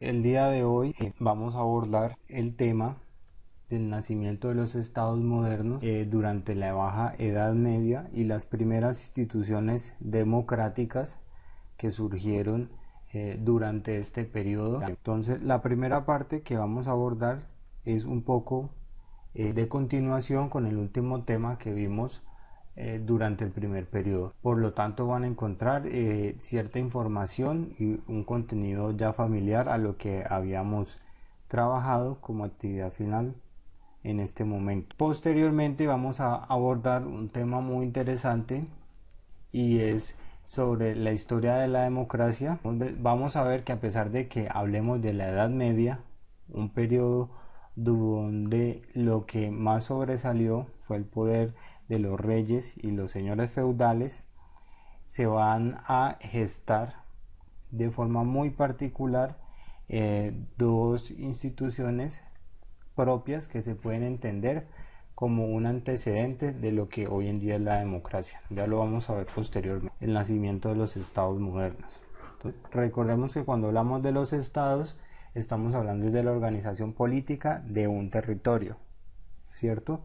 El día de hoy vamos a abordar el tema del nacimiento de los estados modernos durante la Baja Edad Media y las primeras instituciones democráticas que surgieron durante este periodo. Entonces, la primera parte que vamos a abordar es un poco de continuación con el último tema que vimos durante el primer periodo. Por lo tanto, van a encontrar cierta información y un contenido ya familiar a lo que habíamos trabajado como actividad final en este momento. Posteriormente vamos a abordar un tema muy interesante y es sobre la historia de la democracia. Vamos a ver que a pesar de que hablemos de la Edad Media, un periodo donde lo que más sobresalió fue el poder de los reyes y los señores feudales, se van a gestar de forma muy particular dos instituciones propias que se pueden entender como un antecedente de lo que hoy en día es la democracia. Ya lo vamos a ver posteriormente, el nacimiento de los estados modernos. Entonces, recordemos que cuando hablamos de los estados, estamos hablando de la organización política de un territorio, ¿cierto?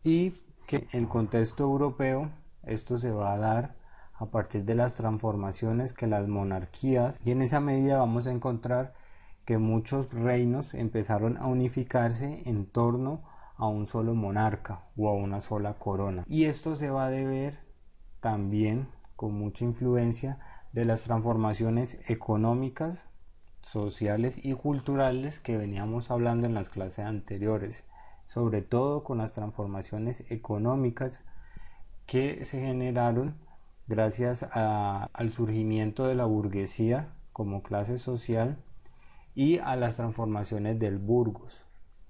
Y que en el contexto europeo esto se va a dar a partir de las transformaciones que las monarquías, y en esa medida vamos a encontrar que muchos reinos empezaron a unificarse en torno a un solo monarca o a una sola corona, y esto se va a deber también con mucha influencia de las transformaciones económicas, sociales y culturales que veníamos hablando en las clases anteriores, sobre todo con las transformaciones económicas que se generaron gracias al surgimiento de la burguesía como clase social y a las transformaciones del burgos.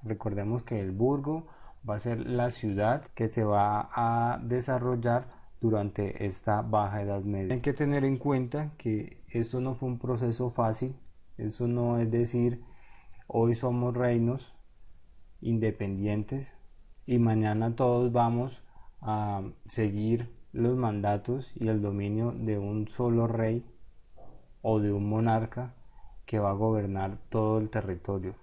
Recordemos que el burgo va a ser la ciudad que se va a desarrollar durante esta Baja Edad Media. Hay que tener en cuenta que esto no fue un proceso fácil, eso no es decir hoy somos reinos independientes y mañana todos vamos a seguir los mandatos y el dominio de un solo rey o de un monarca que va a gobernar todo el territorio.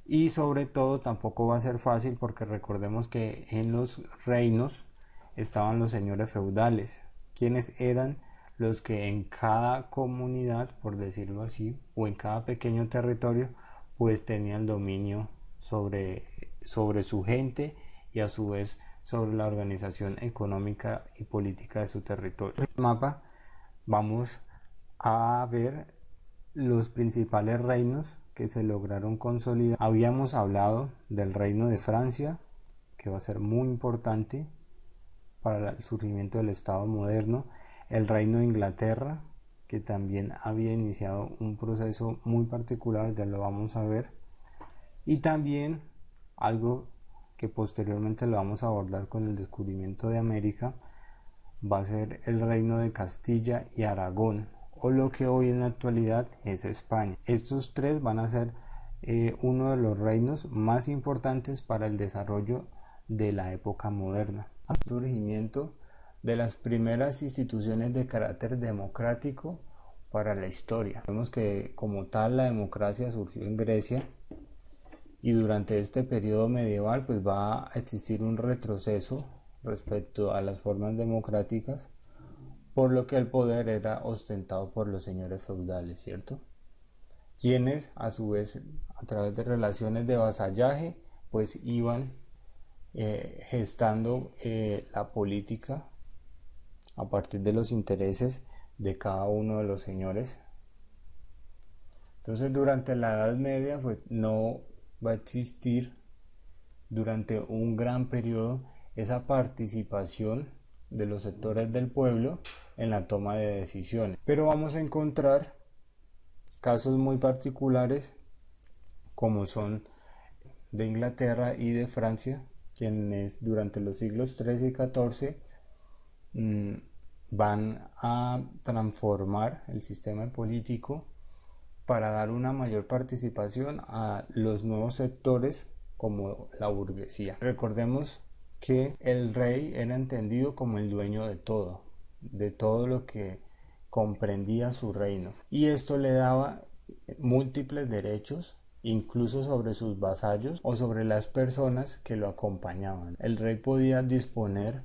Y sobre todo tampoco va a ser fácil porque recordemos que en los reinos estaban los señores feudales, quienes eran los que en cada comunidad, por decirlo así, o en cada pequeño territorio, pues tenían dominio sobre su gente y a su vez sobre la organización económica y política de su territorio. En el mapa vamos a ver los principales reinos que se lograron consolidar. Habíamos hablado del reino de Francia, que va a ser muy importante para el surgimiento del Estado moderno, el reino de Inglaterra, que también había iniciado un proceso muy particular, ya lo vamos a ver, y también algo que posteriormente lo vamos a abordar con el descubrimiento de América, va a ser el reino de Castilla y Aragón, o lo que hoy en la actualidad es España. Estos tres van a ser uno de los reinos más importantes para el desarrollo de la época moderna. El surgimiento de las primeras instituciones de carácter democrático para la historia. Vemos que como tal la democracia surgió en Grecia y durante este periodo medieval pues va a existir un retroceso respecto a las formas democráticas, por lo que el poder era ostentado por los señores feudales, ¿cierto? Quienes a su vez a través de relaciones de vasallaje pues iban gestando la política a partir de los intereses de cada uno de los señores. Entonces durante la Edad Media pues no va a existir durante un gran periodo esa participación de los sectores del pueblo en la toma de decisiones, pero vamos a encontrar casos muy particulares como son de Inglaterra y de Francia, quienes durante los siglos XIII y XIV van a transformar el sistema político para dar una mayor participación a los nuevos sectores como la burguesía. Recordemos que el rey era entendido como el dueño de todo lo que comprendía su reino, y esto le daba múltiples derechos, incluso sobre sus vasallos o sobre las personas que lo acompañaban. El rey podía disponer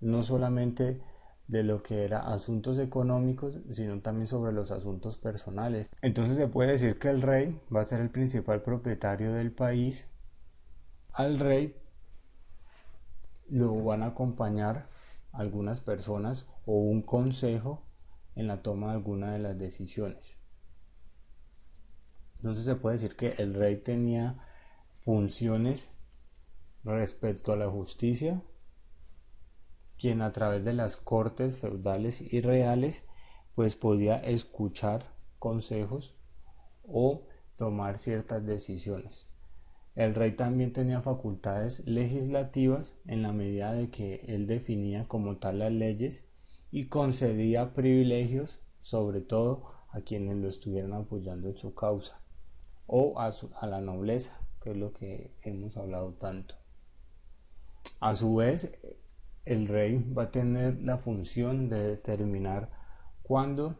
no solamente de lo que era asuntos económicos, sino también sobre los asuntos personales. Entonces se puede decir que el rey va a ser el principal propietario del país. Al rey lo van a acompañar algunas personas o un consejo en la toma de alguna de las decisiones. Entonces se puede decir que el rey tenía funciones respecto a la justicia, quien a través de las cortes feudales y reales pues podía escuchar consejos o tomar ciertas decisiones. El rey también tenía facultades legislativas en la medida de que él definía como tal las leyes y concedía privilegios sobre todo a quienes lo estuvieran apoyando en su causa o a la nobleza, que es lo que hemos hablado tanto. A su vez, el rey va a tener la función de determinar cuándo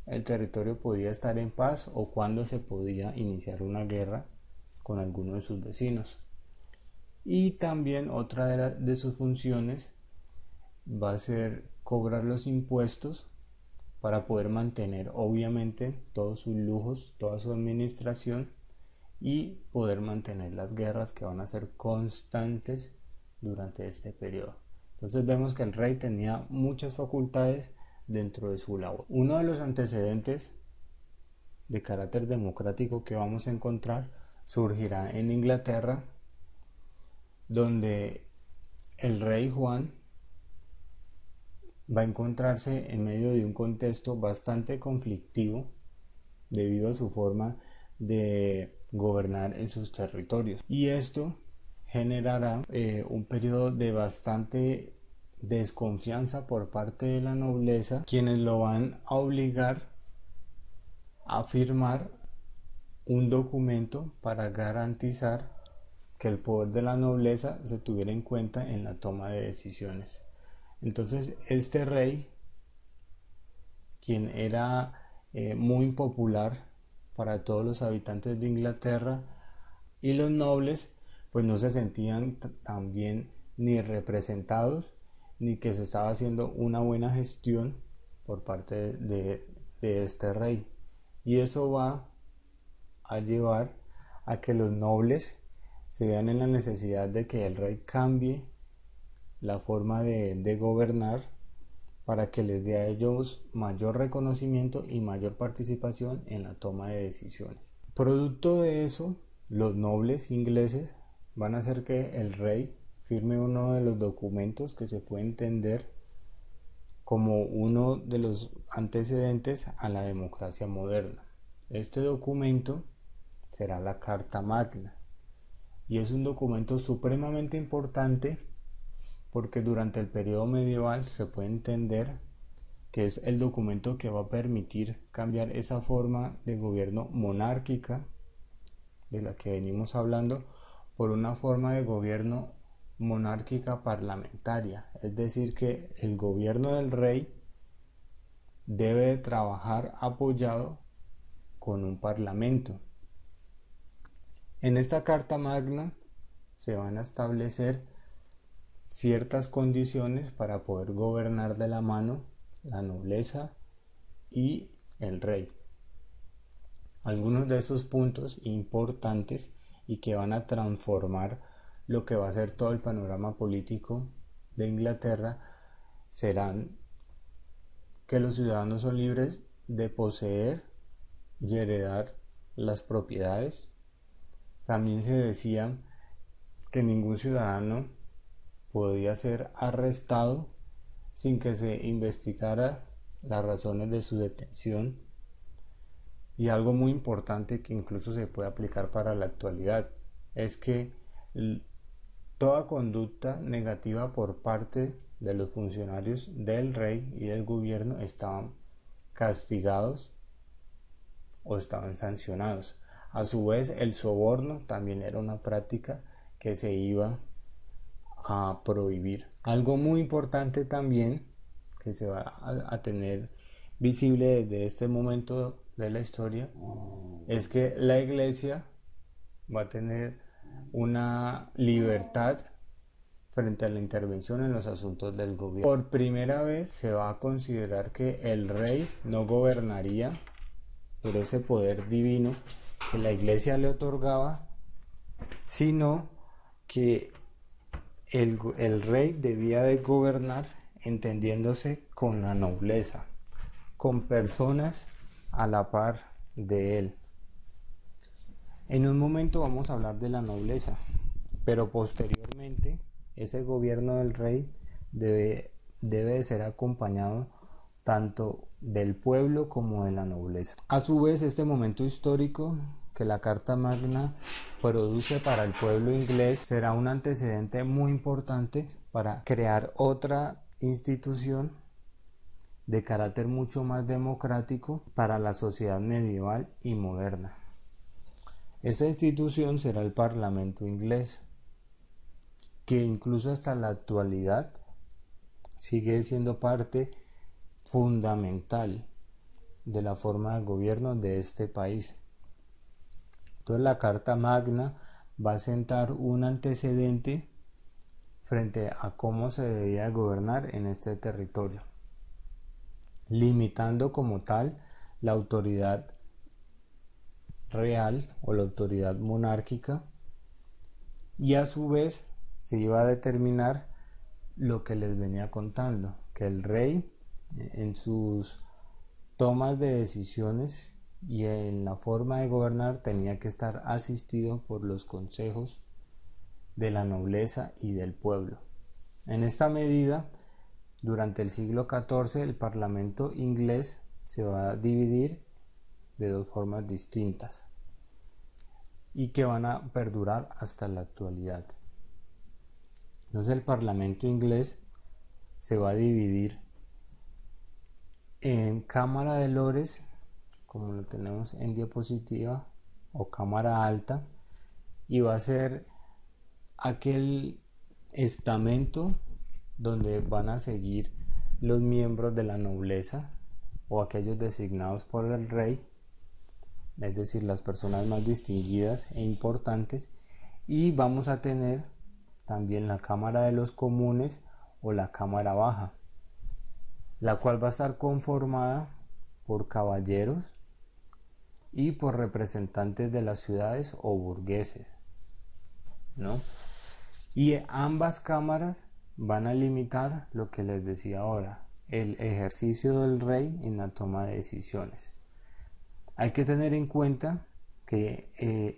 el territorio podía estar en paz o cuándo se podía iniciar una guerra con alguno de sus vecinos. Y también otra de sus funciones va a ser cobrar los impuestos para poder mantener obviamente todos sus lujos, toda su administración y poder mantener las guerras que van a ser constantes durante este periodo. Entonces vemos que el rey tenía muchas facultades dentro de su labor. Uno de los antecedentes de carácter democrático que vamos a encontrar surgirá en Inglaterra, donde el rey Juan va a encontrarse en medio de un contexto bastante conflictivo debido a su forma de gobernar en sus territorios, y esto generará un periodo de bastante desconfianza por parte de la nobleza, quienes lo van a obligar a firmar un documento para garantizar que el poder de la nobleza se tuviera en cuenta en la toma de decisiones. Entonces este rey, quien era muy popular para todos los habitantes de Inglaterra, y los nobles pues no se sentían tan bien ni representados ni que se estaba haciendo una buena gestión por parte de este rey, y eso va a llevar a que los nobles se vean en la necesidad de que el rey cambie la forma de gobernar para que les dé a ellos mayor reconocimiento y mayor participación en la toma de decisiones. Producto de eso, los nobles ingleses van a hacer que el rey firme uno de los documentos que se puede entender como uno de los antecedentes a la democracia moderna. Este documento será la Carta Magna, y es un documento supremamente importante porque durante el periodo medieval se puede entender que es el documento que va a permitir cambiar esa forma de gobierno monárquica de la que venimos hablando por una forma de gobierno monárquica parlamentaria, es decir, que el gobierno del rey debe trabajar apoyado con un parlamento. En esta Carta Magna se van a establecer ciertas condiciones para poder gobernar de la mano la nobleza y el rey. Algunos de esos puntos importantes y que van a transformar lo que va a ser todo el panorama político de Inglaterra serán que los ciudadanos son libres de poseer y heredar las propiedades. También se decía que ningún ciudadano podía ser arrestado sin que se investigara las razones de su detención, y algo muy importante que incluso se puede aplicar para la actualidad es que toda conducta negativa por parte de los funcionarios del rey y del gobierno estaban castigados o estaban sancionados. A su vez, el soborno también era una práctica que se iba a prohibir. Algo muy importante también que se va a tener visible desde este momento de la historia es que la Iglesia va a tener una libertad frente a la intervención en los asuntos del gobierno. Por primera vez se va a considerar que el rey no gobernaría por ese poder divino que la Iglesia le otorgaba, sino que el rey debía de gobernar entendiéndose con la nobleza, con personas a la par de él. En un momento vamos a hablar de la nobleza, pero posteriormente ese gobierno del rey debe de ser acompañado tanto del pueblo como de la nobleza. A su vez, este momento histórico que la Carta Magna produce para el pueblo inglés será un antecedente muy importante para crear otra institución de carácter mucho más democrático para la sociedad medieval y moderna. Esta institución será el Parlamento inglés, que incluso hasta la actualidad sigue siendo parte fundamental de la forma de gobierno de este país. Entonces la Carta Magna va a sentar un antecedente frente a cómo se debía gobernar en este territorio, limitando como tal la autoridad real o la autoridad monárquica, y a su vez se iba a determinar lo que les venía contando, que el rey en sus tomas de decisiones y en la forma de gobernar tenía que estar asistido por los consejos de la nobleza y del pueblo. En esta medida, durante el siglo XIV, el Parlamento inglés se va a dividir de dos formas distintas y que van a perdurar hasta la actualidad. Entonces el Parlamento inglés se va a dividir en Cámara de Lores, como lo tenemos en diapositiva, o Cámara Alta, y va a ser aquel estamento donde van a seguir los miembros de la nobleza o aquellos designados por el rey, es decir, las personas más distinguidas e importantes, y vamos a tener también la Cámara de los Comunes o la Cámara Baja, la cual va a estar conformada por caballeros y por representantes de las ciudades o burgueses, ¿no? Y ambas cámaras van a limitar lo que les decía ahora, el ejercicio del rey en la toma de decisiones. Hay que tener en cuenta que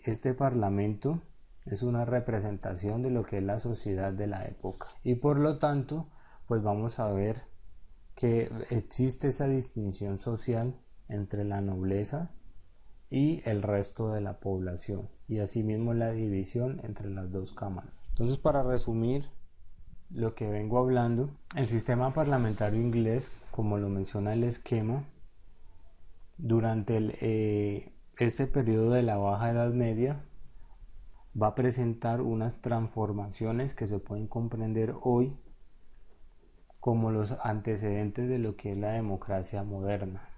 este parlamento es una representación de lo que es la sociedad de la época, y por lo tanto pues vamos a ver que existe esa distinción social entre la nobleza y el resto de la población, y asimismo la división entre las dos cámaras. Entonces, para resumir lo que vengo hablando, el sistema parlamentario inglés, como lo menciona el esquema, durante este periodo de la Baja Edad Media va a presentar unas transformaciones que se pueden comprender hoy como los antecedentes de lo que es la democracia moderna.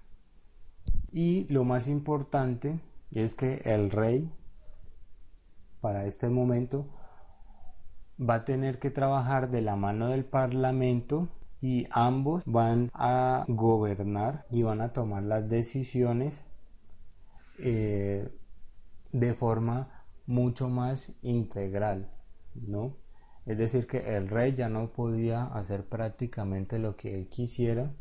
Y lo más importante es que el rey, para este momento, va a tener que trabajar de la mano del parlamento, y ambos van a gobernar y van a tomar las decisiones de forma mucho más integral, ¿no? Es decir, que el rey ya no podía hacer prácticamente lo que él quisiera,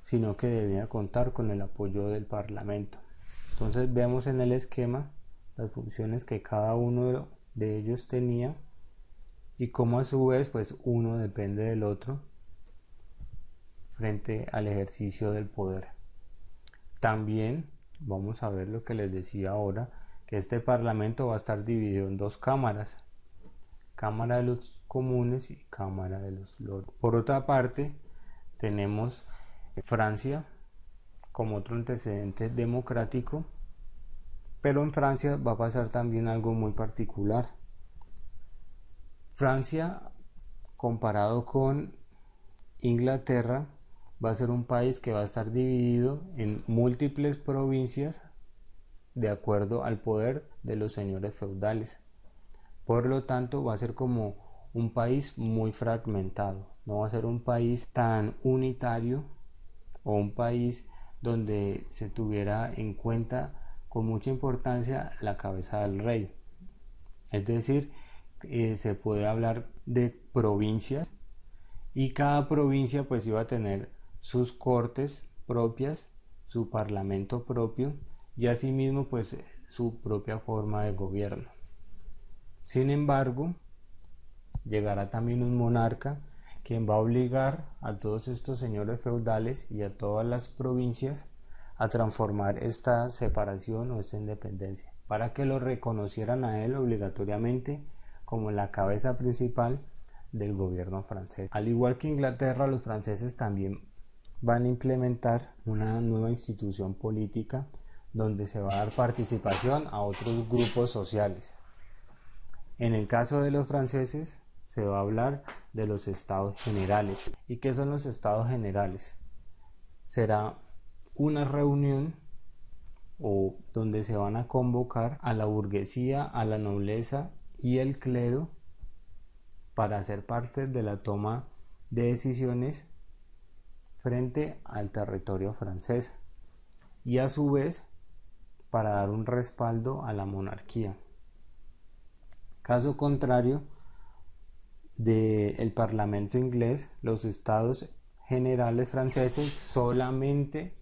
sino que debía contar con el apoyo del parlamento. Entonces vemos en el esquema las funciones que cada uno de ellos tenía y cómo a su vez pues uno depende del otro frente al ejercicio del poder. También vamos a ver lo que les decía ahora, que este parlamento va a estar dividido en dos cámaras, Cámara de los Comunes y Cámara de los Lores. Por otra parte, tenemos Francia como otro antecedente democrático, pero en Francia va a pasar también algo muy particular. Francia, comparado con Inglaterra, va a ser un país que va a estar dividido en múltiples provincias de acuerdo al poder de los señores feudales. Por lo tanto, va a ser como un país muy fragmentado, no va a ser un país tan unitario o un país donde se tuviera en cuenta con mucha importancia la cabeza del rey. Es decir, se puede hablar de provincias y cada provincia pues iba a tener sus cortes propias, su parlamento propio y asimismo pues su propia forma de gobierno. Sin embargo, llegará también un monarca quien va a obligar a todos estos señores feudales y a todas las provincias a transformar esta separación o esta independencia para que lo reconocieran a él obligatoriamente como la cabeza principal del gobierno francés. Al igual que Inglaterra, los franceses también van a implementar una nueva institución política donde se va a dar participación a otros grupos sociales. En el caso de los franceses se va a hablar de los estados generales. ¿Y qué son los estados generales? Será una reunión o donde se van a convocar a la burguesía, a la nobleza y el clero para ser parte de la toma de decisiones frente al territorio francés y a su vez para dar un respaldo a la monarquía. Caso contrario del parlamento inglés, los estados generales franceses solamente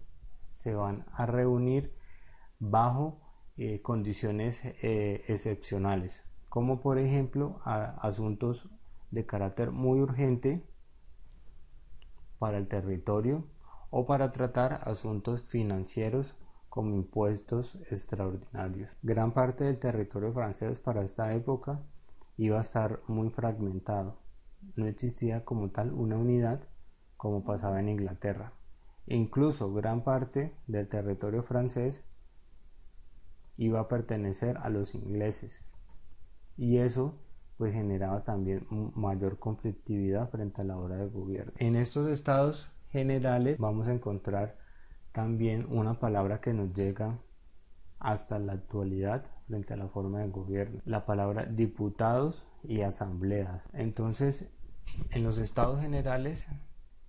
se van a reunir bajo condiciones excepcionales, como por ejemplo asuntos de carácter muy urgente para el territorio o para tratar asuntos financieros como impuestos extraordinarios. Gran parte del territorio francés para esta época iba a estar muy fragmentado. No existía como tal una unidad como pasaba en Inglaterra. Incluso gran parte del territorio francés iba a pertenecer a los ingleses y eso pues generaba también mayor conflictividad frente a la hora de gobierno. En estos estados generales vamos a encontrar también una palabra que nos llega hasta la actualidad frente a la forma de gobierno, la palabra diputados y asambleas. Entonces, en los estados generales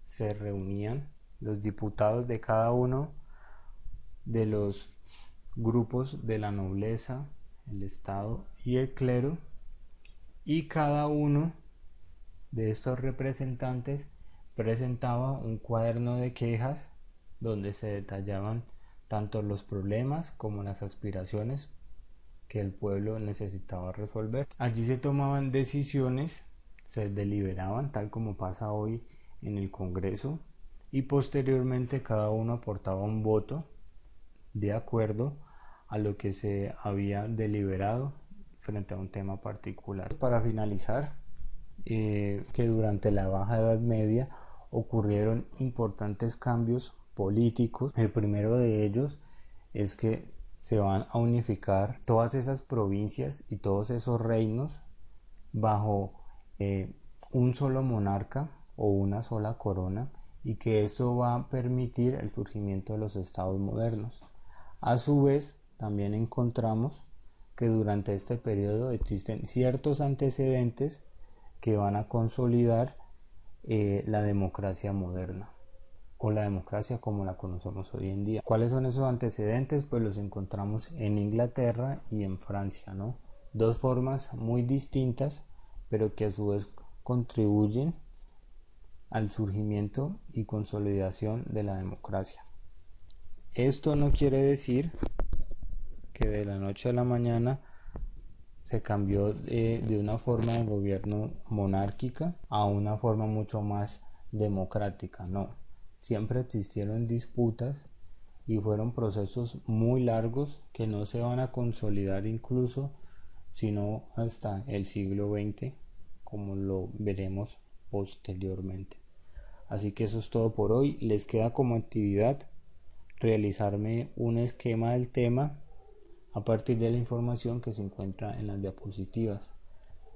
se reunían los diputados de cada uno de los grupos de la nobleza, el estado y el clero, y cada uno de estos representantes presentaba un cuaderno de quejas donde se detallaban tanto los problemas como las aspiraciones que el pueblo necesitaba resolver. Allí se tomaban decisiones, se deliberaban tal como pasa hoy en el Congreso y posteriormente cada uno aportaba un voto de acuerdo a lo que se había deliberado frente a un tema particular. Para finalizar, que durante la Baja Edad Media ocurrieron importantes cambios políticos. El primero de ellos es que se van a unificar todas esas provincias y todos esos reinos bajo un solo monarca o una sola corona, y que esto va a permitir el surgimiento de los estados modernos. A su vez, también encontramos que durante este periodo existen ciertos antecedentes que van a consolidar la democracia moderna o la democracia como la conocemos hoy en día. ¿Cuáles son esos antecedentes? Pues los encontramos en Inglaterra y en Francia, ¿no? Dos formas muy distintas, pero que a su vez contribuyen al surgimiento y consolidación de la democracia. Esto no quiere decir que de la noche a la mañana se cambió de una forma de gobierno monárquica a una forma mucho más democrática, no. Siempre existieron disputas y fueron procesos muy largos que no se van a consolidar incluso sino hasta el siglo XX, como lo veremos posteriormente. Así que eso es todo por hoy. Les queda como actividad realizarme un esquema del tema a partir de la información que se encuentra en las diapositivas.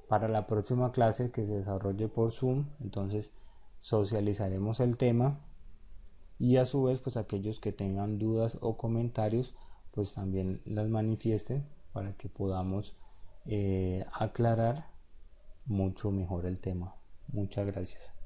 Para la próxima clase que se desarrolle por Zoom, entonces socializaremos el tema y a su vez pues aquellos que tengan dudas o comentarios pues también las manifiesten para que podamos aclarar mucho mejor el tema. Muchas gracias.